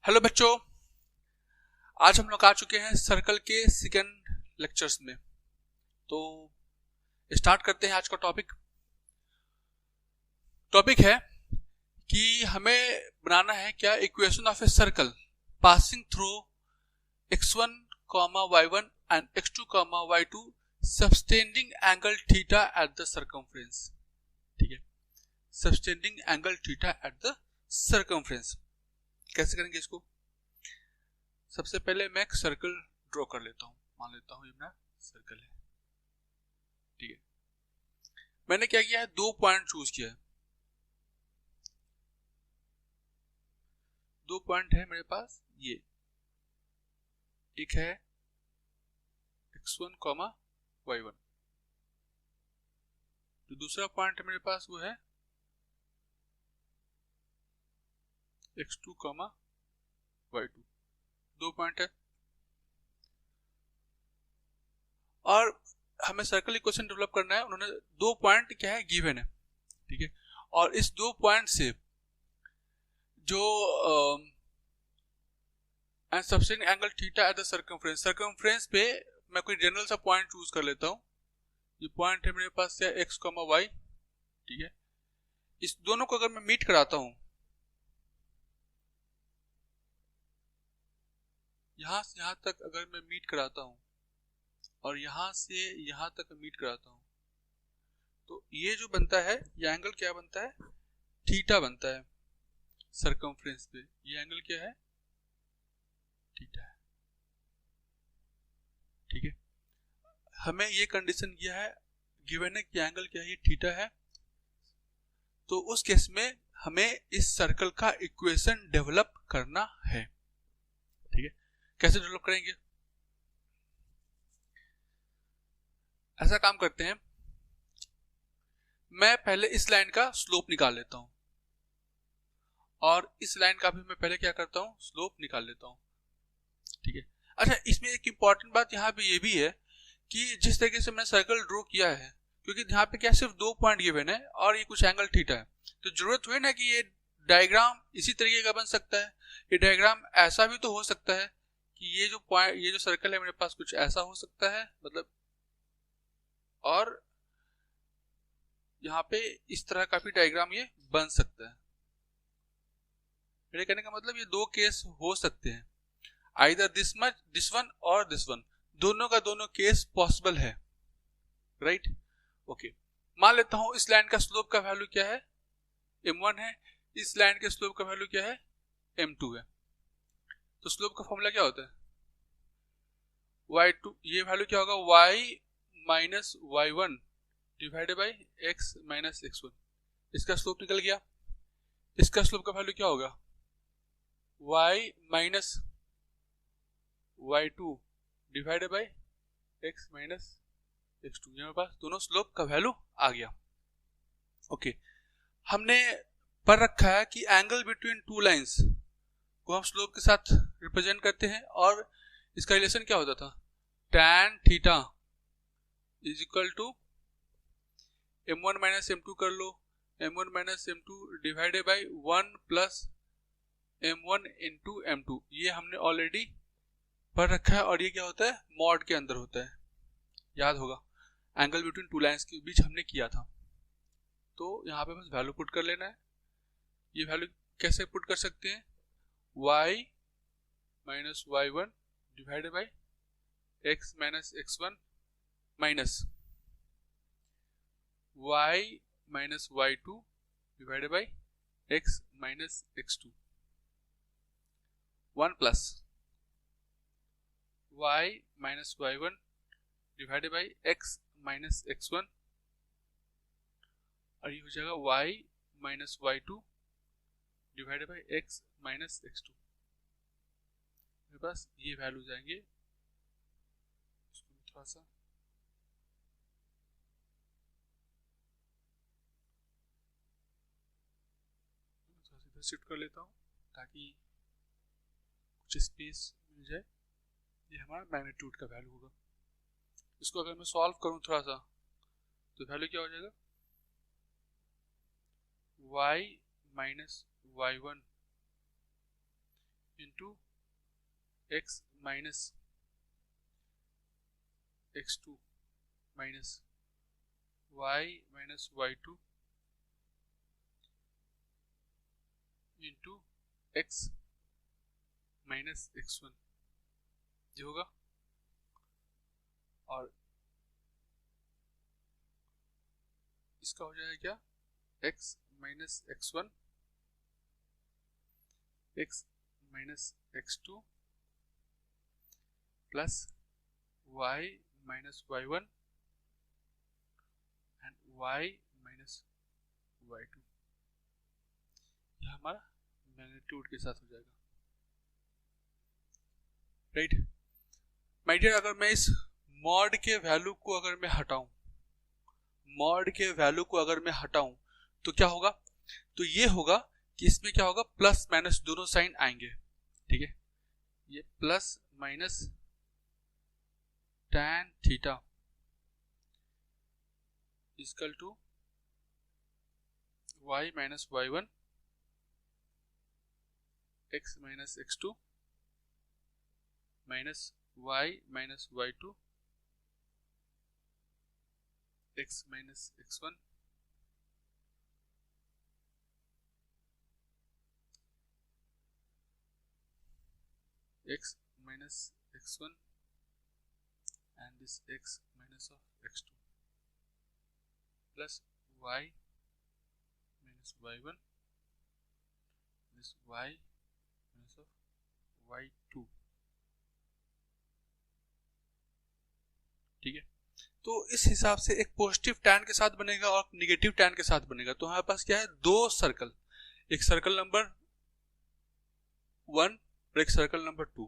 Hello बच्चों, आज हम लोग आ चुके हैं सर्कल के सेकंड लेक्चर्स में। तो स्टार्ट करते हैं आज का टॉपिक है कि हमें बनाना है क्या equation of a circle passing through x1, y1 and x2, y2 subtending angle theta at the circumference. ठीक है, subtending angle theta at the circumference. कैसे करेंगे इसको? सबसे पहले मैं एक सर्कल ड्रॉ कर लेता हूं। मान लेता हूं ये मेरा सर्कल है। ठीक है, मैंने क्या किया है, 2 पॉइंट चूज किया है। 2 पॉइंट है मेरे पास। ये एक है x1, y1। जो दूसरा पॉइंट है मेरे पास वो है x2, y2। 2 पॉइंट है और हमें सर्कल इक्वेशन डेवलप करना है। उन्होंने 2 पॉइंट क्या है गिवन है। ठीक है, और इस 2 पॉइंट से जो subtending angle theta at the circumference पे मैं कोई जनरल सा पॉइंट चूज कर लेता हूं। ये पॉइंट है मेरे पास क्या, x, y। ठीक है, इस दोनों को अगर मैं मीट कराता हूं, यहां से यहां तक अगर मैं मीट कराता हूं और यहां से यहां तक मीट कराता हूं, तो ये जो बनता है ये एंगल क्या बनता है, थीटा बनता है सर्कमफ्रेंस पे। ये एंगल क्या है, थीटा है। ठीक है, हमें ये कंडीशन किया है, गिवन है कि एंगल क्या है, ये थीटा है। तो उस केस में हमें इस सर्कल का इक्वेशन डेवलप करना है। ठीक है, कैसे डेवलप करेंगे? ऐसा काम करते हैं, मैं पहले इस लाइन का स्लोप निकाल लेता हूं और इस लाइन का भी मैं पहले क्या करता हूं, स्लोप निकाल लेता हूं। ठीक है, अच्छा इसमें एक इंपॉर्टेंट बात यहाँ पे ये भी है कि जिस तरीके से मैंने सर्कल ड्रॉ किया है, क्योंकि यहाँ पे क्या सिर्फ 2 पॉइंट गिवन है और ये कुछ एंगल थीटा है, तो जरूरत हुई ना कि ये डायग्राम इसी तरीके का बन सकता है। ये डायग्राम ऐसा भी तो हो सकता है कि ये जो पॉइंट, ये जो सर्कल है मेरे पास कुछ ऐसा हो सकता है, मतलब, और यहाँ पे इस तरह का भी डायग्राम ये बन सकता है। मेरे कहने का मतलब ये 2 केस हो सकते हैं, आइदर दिस वन और दिस वन, दोनों का दोनों केस पॉसिबल है। Right, okay. मान लेता हूं इस लाइन का स्लोप का वैल्यू क्या है, m1 है। इस लाइन के स्लोप का वैल्यू क्या है, m2 है। तो स्लोप का फॉर्मूला क्या होता है, y2, ये वैल्यू क्या होगा, y minus y1 divided by x minus x1। इसका स्लोप निकल गया। इसका स्लोप का वैल्यू क्या होगा, y minus y2 divided by x minus x2। मेरे पास दोनों स्लोप का वैल्यू आ गया। ओके, हमने पढ़ रखा है कि एंगल बिटवीन 2 लाइंस को हम स्लोप के साथ रिप्रेजेंट करते हैं और इसका रिलेशन क्या होता था, tan theta is equal to m1 minus m2 कर लो, m1 minus m2 divided by 1 plus m1 into m2। ये हमने ऑलरेडी पढ़ रखा है और ये क्या होता है, मॉड के अंदर होता है, याद होगा। एंगल बिटवीन 2 लाइंस के बीच हमने किया था। तो यहाँ पे बस वैल्यू पुट कर लेना है। ये वैल्यू कैसे पुट कर सकते हैं, y minus y1 divided by x minus x1 minus y minus y2 divided by x minus x2, 1 plus y minus y1 divided by x minus x1, और ये हो जाएगा y minus y2 divided by x minus x2। मेरे पास ये value जाएंगे। इसको थोड़ा सा इधर शिफ्ट कर लेता हूँ ताकि कुछ स्पेस मिल जाए। ये हमारा मैग्नीट्यूड का वैल्यू होगा। इसको अगर मैं सॉल्व करूँ थोड़ा सा, तो वैल्यू क्या हो जाएगा, y minus y1 into x minus x2 minus y minus y2 into x minus x1 ये होगा। और इसका हो जाएगा क्या, x minus x1 x minus x2 plus y minus y1 and y minus y2। यह हमारा मैग्नीट्यूड के साथ हो जाएगा, राइट। माय डियर, अगर मैं इस मॉड के वैल्यू को अगर मैं हटाऊं, मॉड के वैल्यू को अगर मैं हटाऊं तो क्या होगा, तो ये होगा कि इसमें क्या होगा, प्लस माइनस दोनों साइन आएंगे, ठीक है। ये plus minus tan theta equal to y minus y1 x minus x2 minus y minus y2 x minus x1 x minus x1 and this x minus of x2 plus y minus y1 this y minus of y2, ठीक है। तो इस हिसाब से एक positive tan के साथ बनेगा और निगेटिव टैन के साथ बनेगा। तो हमारे पास क्या है, दो सर्कल, एक सर्कल नंबर 1 और एक सर्कल नंबर 2,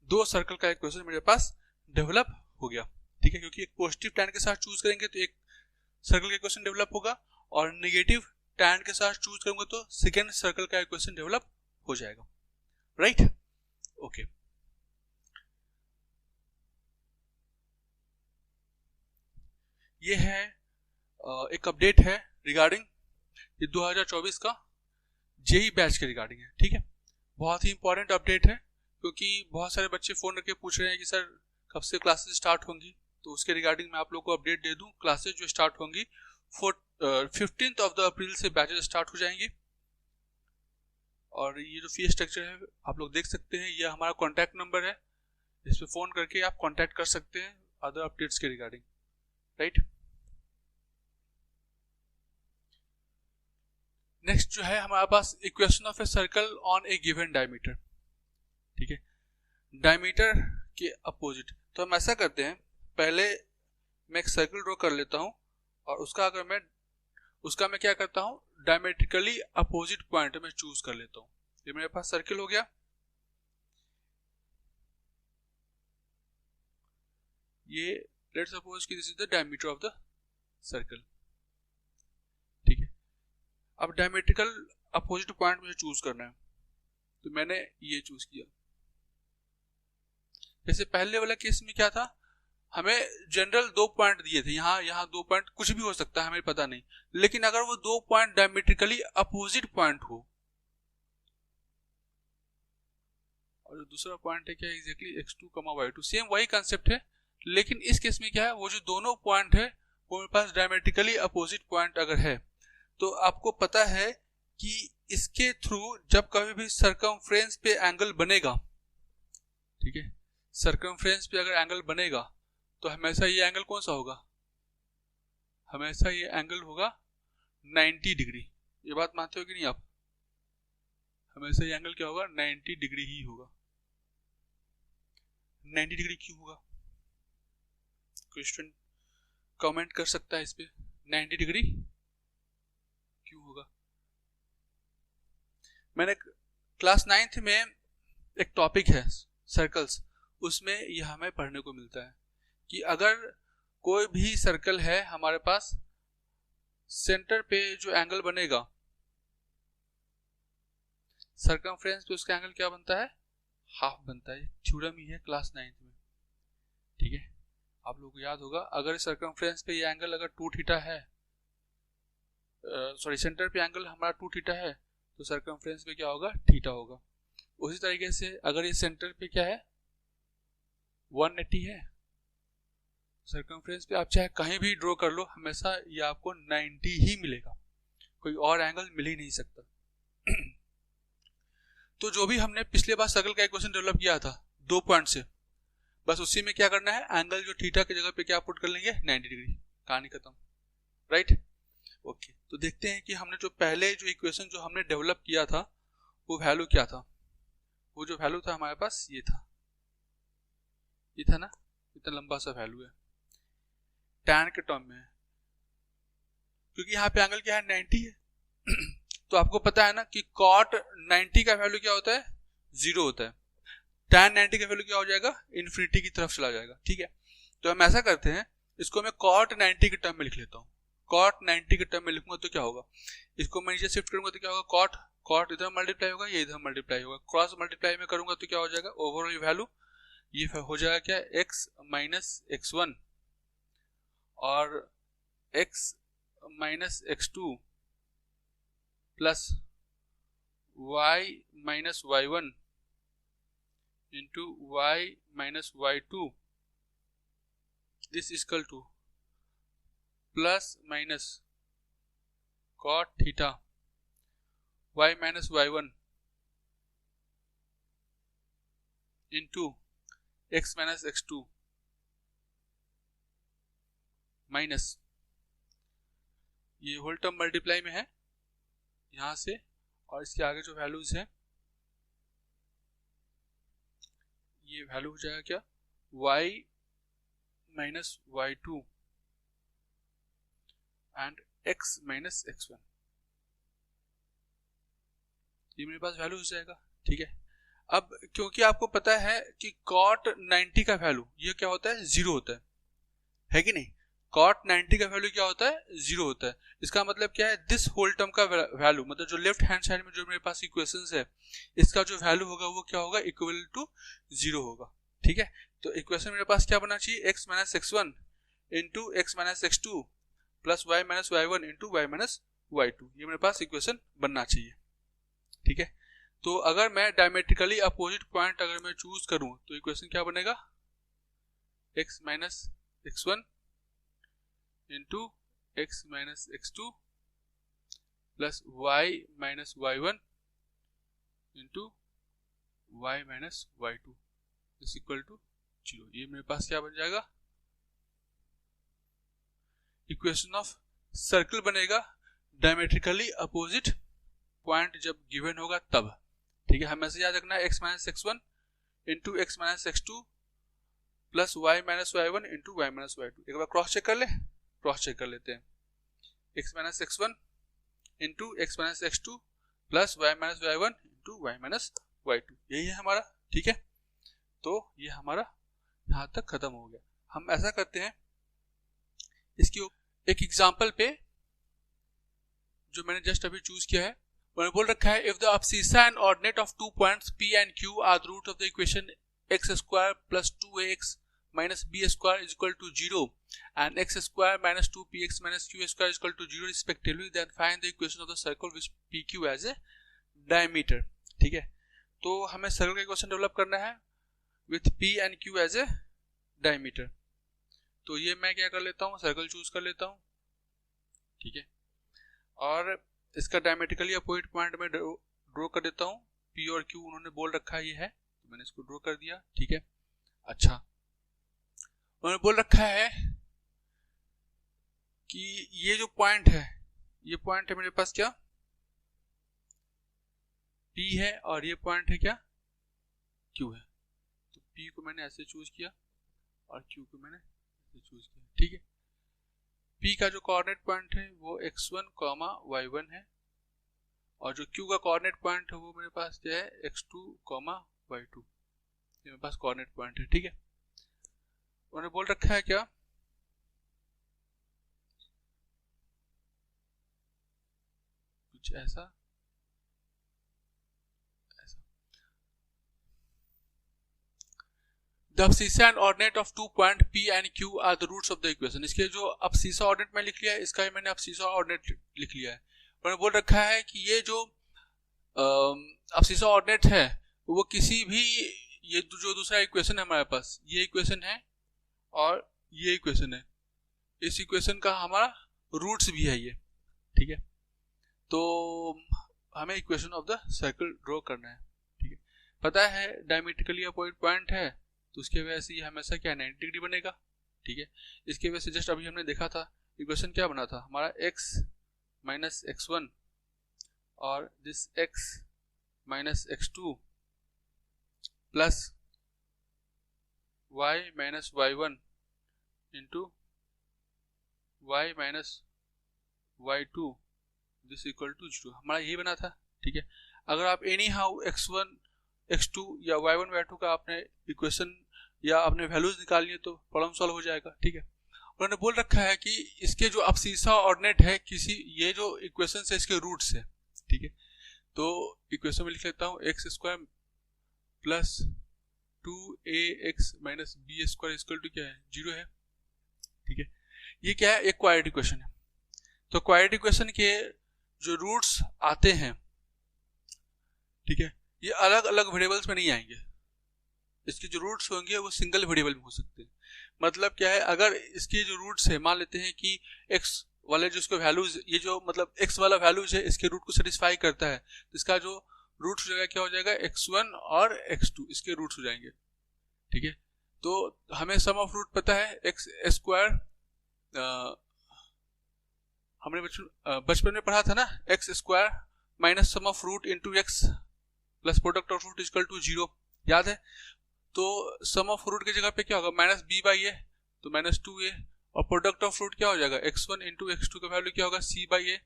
दो सर्कल का इक्वेशन मेरे पास डेवलप हो गया, ठीक है। क्योंकि एक पॉजिटिव टैन के साथ चूज करेंगे तो एक सर्कल का इक्वेशन डेवलप होगा और नेगेटिव टैन के साथ चूज करेंगे तो सेकेंड सर्कल का इक्वेशन डेवलप हो जाएगा, राइट। ओके, ये है एक अपडेट है रिगार्डिंग ये 2024 का जेई बैच के रिगार्डिंग है, ठीक है। बहुत ही इंपॉर्टेंट अपडेट है क्योंकि बहुत सारे बच्चे फोन करके पूछ रहे हैं कि सर कब से क्लासेस स्टार्ट होंगी, तो उसके रिगार्डिंग मैं आप लोग को अपडेट दे दूं। क्लासेस जो स्टार्ट होंगी 15th ऑफ द अप्रैल से बैचेस स्टार्ट हो जाएंगी। और ये जो फी स्ट्रक्चर है आप लोग देख सकते हैं, ये हमारा कॉन्टैक्ट नंबर है, इस पे फोन करके आप कॉन्टैक्ट कर सकते हैं अदर अपडेट्स के रिगार्डिंग, राइट। नेक्स्ट जो है हमारे पास equation of a circle on a given diameter, ठीक है। डायमीटर के अपोजिट, तो हम ऐसा करते हैं, पहले मैं एक सर्कल ड्रॉ कर लेता हूं और उसका मैं क्या करता हूं, डायमेट्रिकली अपोजिट पॉइंट में चूज कर लेता हूं। ये मेरे पास सर्कल हो गया। ये लेट्स सपोज कि this is the diameter of the circle, ठीक है। अब डायमेट्रिकल अपोजिट पॉइंट मुझे चूज करना है, तो मैंने ये चूज किया। जैसे पहले वाला केस में क्या था, हमें जनरल 2 पॉइंट दिए थे, यहाँ 2 पॉइंट, कुछ भी हो सकता है हमें पता नहीं, लेकिन अगर वो 2 पॉइंट डायमेट्रिकली अपोजिट पॉइंट हो, और दूसरा पॉइंट है क्या एग्जैक्टली x2, y2, सेम वही कंसेप्ट है, लेकिन इस केस में क्या है, वो जो दोनों पॉइंट है वो मेरे पास डायमेट्रिकली अपोजिट पॉइंट अगर है, तो आपको पता है कि इसके थ्रू जब कभी भी सर्कमफ्रेंस पे एंगल बनेगा, ठीक है, सर्कमफ्रेंस पे अगर एंगल बनेगा तो हमेशा ये एंगल कौन सा होगा, हमेशा ये एंगल होगा 90 डिग्री। ये बात मानते हो कि नहीं आप, हमेशा ये एंगल क्या होगा, 90 डिग्री ही होगा। 90 डिग्री क्यों होगा, क्वेश्चन कमेंट कर सकता है इस पे, 90 डिग्री क्यों होगा। मैंने क्लास 9th में एक टॉपिक है सर्कल्स, उसमें यह हमें पढ़ने को मिलता है कि अगर कोई भी सर्कल है हमारे पास, सेंटर पे जो एंगल बनेगा सर्कमफ्रेंस पे, उसका एंगल क्या बनता है, हाफ बनता है। थ्योरम ही है क्लास 9th में, ठीक है। आप लोगों को याद होगा, अगर सर्कमफ्रेंस पे ये एंगल अगर 2 थीटा है, सॉरी सेंटर पे एंगल हमारा 2 थीटा है, तो सर्कमफ्रेंस पे क्या होगा, थीटा होगा। उसी तरीके से अगर ये सेंटर पे क्या है 180 है, सर्कमफ्रेंस पे आप चाहे कहीं भी ड्रॉ कर लो, हमेशा ये आपको 90 ही मिलेगा, कोई और एंगल मिल ही नहीं सकता। तो जो भी हमने पिछले बार सर्कल का इक्वेशन डेवलप किया था 2 पॉइंट से, बस उसी में क्या करना है, एंगल जो थीटा की जगह पे क्या पुट कर लेंगे 90 डिग्री, कहानी खत्म, राइट। ओके, तो देखते हैं कि हमने जो पहले जो इक्वेशन जो हमने डेवलप किया था वो वैल्यू क्या था। वो जो वैल्यू था हमारे पास ये था ना, इतना लंबा सा वैल्यू है, tan के टर्म में है, क्योंकि यहाँ पे एंगल क्या है 90 है। तो आपको पता है ना कि cot 90 का वैल्यू क्या होता है 0 होता है, tan 90 का वैल्यू क्या हो जाएगा इन्फिनिटी की तरफ चला जाएगा, ठीक है। तो हम ऐसा करते हैं, इसको मैं cot 90 के टर्म में लिख लेता हूँ। cot 90 के टर्म में लिखूंगा तो क्या होगा, इसको मैं नीचे शिफ्ट करूंगा तो क्या होगा, cot इधर मल्टीप्लाई होगा, ये इधर मल्टीप्लाई होगा, क्रॉस मल्टीप्लाई में करूंगा तो क्या हो जाएगा, ओवरऑल वैल्यू ये हो जाएगा क्या x माइनस x1 और x minus x2 plus y minus y1 into y minus y2, this is equal two plus minus cot theta y minus y1 into x minus x2 minus ये whole term multiply में है यहां से, और इसके आगे जो वैल्यूज है ये वैल्यू हो जाएगा क्या y minus y2 and x minus x1, ये मेरे पास वैल्यू हो जाएगा, ठीक है। अब क्योंकि आपको पता है कि cot 90 का वैल्यू ये क्या होता है 0 होता है कि नहीं, cot 90 का वैल्यू क्या होता है 0 होता है। इसका मतलब क्या है, दिस होल टर्म का वैल्यू, मतलब जो लेफ्ट हैंड साइड में जो मेरे पास इक्वेशंस है इसका जो वैल्यू होगा वो क्या होगा इक्वल टू 0 होगा, ठीक है। तो इक्वेशन मेरे पास क्या बनना चाहिए, x minus x1 into x minus x2 plus y minus y1 into y minus y2, ये मेरे पास इक्वेशन बनना चाहिए, ठीक है। तो अगर मैं डायमेट्रिकली अपोजिट पॉइंट अगर मैं चूज करूं तो इक्वेशन क्या बनेगा, x minus x1 into x minus x2 plus y minus y1 into y minus y2 is equal to 0। ये मेरे पास क्या बन जाएगा, इक्वेशन ऑफ सर्कल बनेगा डायमेट्रिकली अपोजिट पॉइंट जब गिवन होगा तब, ठीक है। हमें ऐसे याद रखना है x minus x1 into x minus x2 plus y minus y1 into y minus y2। एक बार क्रॉस चेक कर ले, क्रॉस चेक कर लेते हैं, x minus x1 into x minus x2 plus y minus y1 into y minus y2, यही है हमारा, ठीक है। तो ये हमारा यहां तक खत्म हो गया। हम ऐसा करते हैं, इसकी एक एग्जांपल पे जो मैंने जस्ट अभी चूज किया है, मैंने बोल रखा है, if the abscissa and ordinate of 2 points p and q are the root of the equation x square plus 2ax minus b square is equal to 0 and x square minus 2px minus q square is equal to 0 respectively, then find the equation of the circle with pq as a diameter, ठीक है। तो हमें circle का equation develop करना है with p and q as a diameter। तो ये मैं क्या कर लेता हूँ, सर्कल चूज कर लेता हूँ, ठीक है, और इसका डायमेट्रिकली अपोजिट पॉइंट में ड्रॉ कर देता हूँ। P और Q उन्होंने बोल रखा है ये है, तो मैंने इसको ड्रॉ कर दिया, ठीक है। अच्छा, उन्होंने बोल रखा है कि ये जो पॉइंट है, ये पॉइंट है मेरे पास क्या P है और ये पॉइंट है क्या Q है। तो P को मैंने ऐसे चूज किया और Q को मैंने ऐसे चूज किया, ठीक है। P का जो कोऑर्डिनेट पॉइंट है वो x1, y1 है, और जो Q का कोऑर्डिनेट पॉइंट है वो मेरे पास क्या है x2, y2, ये मेरे पास कोऑर्डिनेट पॉइंट है, ठीक है। उन्होंने बोल रखा है क्या, कुछ ऐसा The abscissa and ordinate of 2 point P and Q are the roots of the equation। इसके जो abscissa ordinate में लिख लिया है, इसका ही मैंने abscissa ordinate लिख लिया है। उन्होंने बोल रखा है कि ये जो abscissa ordinate है वो किसी भी, ये जो दूसरा इक्वेशन है हमारे पास, ये इक्वेशन है और ये इक्वेशन है, इस इक्वेशन का हमारा रूट्स भी है ये, ठीक है। तो हमें equation of the circle draw करना है, ठीक है। पता है डायमीट्रिकली अपोजिट पॉइंट है तो उसके वजह से ये हमेशा क्या 90 डिग्री बनेगा, ठीक है। इसके वजह से जस्ट अभी हमने देखा था इक्वेशन क्या बना था हमारा, x माइनस x1 और this x minus x2 plus y minus y1 into y minus y2 this equal to 0, हमारा यही बना था, ठीक है। अगर आप एनी हाउ x1 x2 या y1 y2 का आपने इक्वेशन या आपने वैल्यूज निकाल लिए तो प्रॉब्लम सॉल्व हो जाएगा, ठीक है। उन्होंने बोल रखा है कि इसके जो अब्सीसा ऑर्डिनेट है किसी, ये जो इक्वेशन है इसके रूट्स है, ठीक है। तो इक्वेशन में लिख लेता हूँ x square plus 2ax minus b square equal to क्या है 0 है, ठीक है। ये क्या है, एक क्वाड्रेटिक इक्वेशन है। तो क्वाड्रेटिक इक्वेशन के जो रूट्स आते हैं, ठीक है, ये अलग अलग वेरिएबल्स में नहीं आएंगे, इसके जो रूट्स होंगे वो सिंगल वेरिएबल में हो सकते हैं। मतलब क्या है, अगर इसके जो रूट्स है, मान लेते हैं कि x वाले जो इसके वैल्यूज, ये जो मतलब x वाला वैल्यूज है इसके रूट को सेटिस्फाई करता है, तो इसका जो रूट्स हो जाएगा क्या हो जाएगा, x1 और x2 इसके रूट्स हो जाएंगे, ठीक है। तो हमें सम ऑफ रूट पता है x स्क्वायर, हमने बचपन में पढ़ा था ना, x square minus sum of root into x plus product of root equal to 0, याद है। तो सम ऑफ रूट की जगह पे क्या होगा, माइनस बी बाई ए, तो माइनस 2a, और प्रोडक्ट ऑफ रूट क्या हो जाएगा, x1 इंटू x2 का वैल्यू क्या होगा, c बाई ए,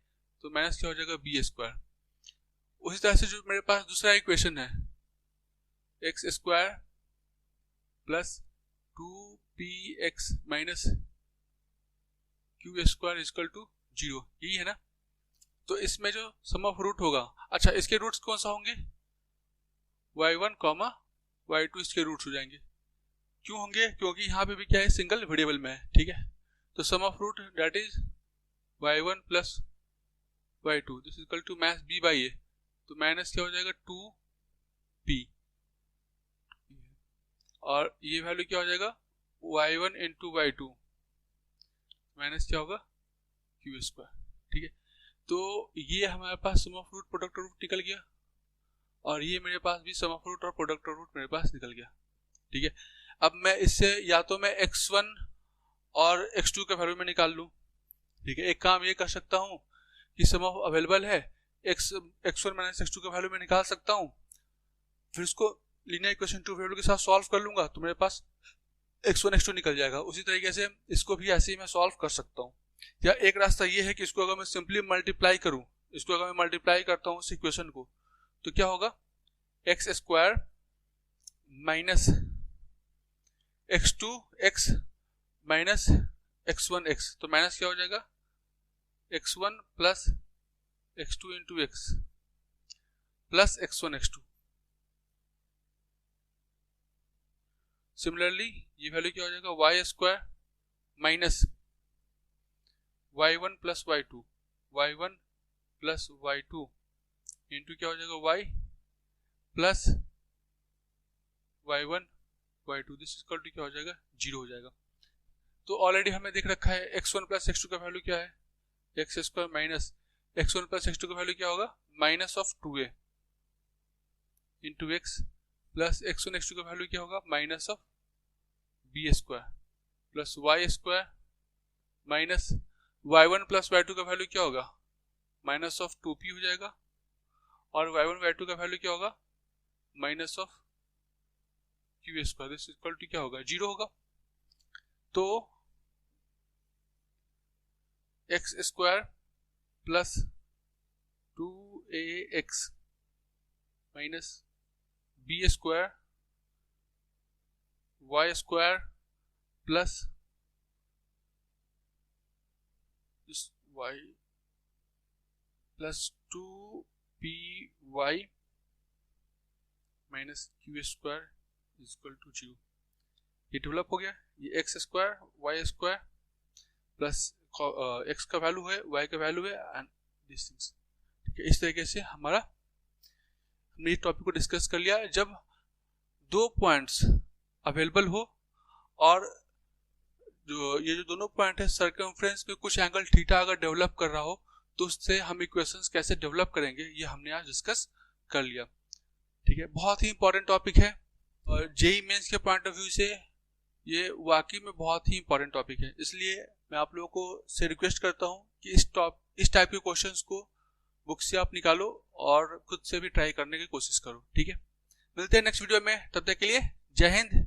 तो माइनस क्या हो जाएगा बी स्क्वायर। उसी तरह से जो मेरे पास दूसरा इक्वेशन है x square plus 2px minus q square equal to 0, यही है ना। तो इसमें जो सम ऑफ रूट होगा, अच्छा इसके रूट्स कौन सा होंगे, y1 कॉमा y2 इसके रूट्स हो जाएंगे। क्यों होंगे, क्योंकि यहाँ पे भी क्या है, सिंगल वेरिएबल में है, ठीक है। तो sum of root that is y1 plus y2 this equal to minus b by a, तो माइनस क्या हो जाएगा 2p, और ये वैल्यू क्या हो जाएगा y1 इंटू y2 माइनस क्या होगा क्यू स्क्वायर, ठीक है। तो ये हमारे पास sum of root product of root निकल गया, और ये मेरे पास भी सम ऑफ रूट और प्रोडक्ट ऑफ रूट मेरे पास निकल गया, ठीक है। अब मैं इससे या तो मैं x1 और x2 के वैल्यू में निकाल लूं, ठीक है। एक काम ये कर सकता हूं कि सम ऑफ अवेलेबल है, x1 माइनस x2 के वैल्यू में निकाल सकता हूं, फिर उसको लीनियर इक्वेशन टू वेरिएबल के साथ सॉल्व कर लूंगा तो मेरे पास x1 x2 निकल जाएगा। उसी तरीके से इसको भी ऐसे ही मैं सॉल्व कर सकता हूँ। या एक रास्ता ये है कि इसको अगर मैं सिंपली मल्टीप्लाई करूं, इसको अगर मैं मल्टीप्लाई करता हूं इस इक्वेशन को, तो क्या होगा, x square minus x2 x minus x1 x, तो माइनस क्या हो जाएगा x1 plus x2 into x plus x1 x2। Similarly ये वैल्यू क्या हो जाएगा, y square minus y1 plus y2 y1 plus y2 into क्या हो जाएगा y plus y1 y2 this equal to क्या हो जाएगा 0 हो जाएगा। तो ऑलरेडी हमें देख रखा है x1 प्लस x2 का वैल्यू क्या है, x square minus x1 plus x2 का वैल्यू क्या होगा, minus of 2a into x plus x1 x2 का वैल्यू क्या होगा, minus of b square plus y square minus y1 plus y2 का वैल्यू क्या होगा, माइनस ऑफ 2p हो जाएगा, और y1 y2 का वैल्यू क्या होगा, minus of q square this equal to क्या होगा 0 होगा। तो x square plus 2ax minus b square y square plus y plus 2py minus q square equal to 0, ये डेवलप हो गया। ये x square y square plus x का value है वाई का वैल्यू है एंड दिस थिंग्स, ठीक है। इस तरीके से हमारा हमने इस टॉपिक को डिस्कस कर लिया। जब दो पॉइंट्स अवेलेबल हो और ये जो दोनों पॉइंट है सर्कमफ्रेंस में कुछ एंगल थीटा अगर डेवलप कर रहा हो तो उससे हम इक्वेशंस कैसे डेवलप करेंगे ये हमने आज डिस्कस कर लिया। ठीक है, बहुत ही इंपॉर्टेंट टॉपिक है और जेईई मेंस के पॉइंट ऑफ व्यू से ये वाकई में बहुत ही इंपॉर्टेंट टॉपिक है। इसलिए मैं आप लोगों को से रिक्वेस्ट करता हूँ कि इस टाइप के क्वेश्चंस को बुक से आप निकालो और खुद से भी ट्राई करने की कोशिश करो। ठीक है, मिलते हैं नेक्स्ट वीडियो में, तब तक के लिए जय हिंद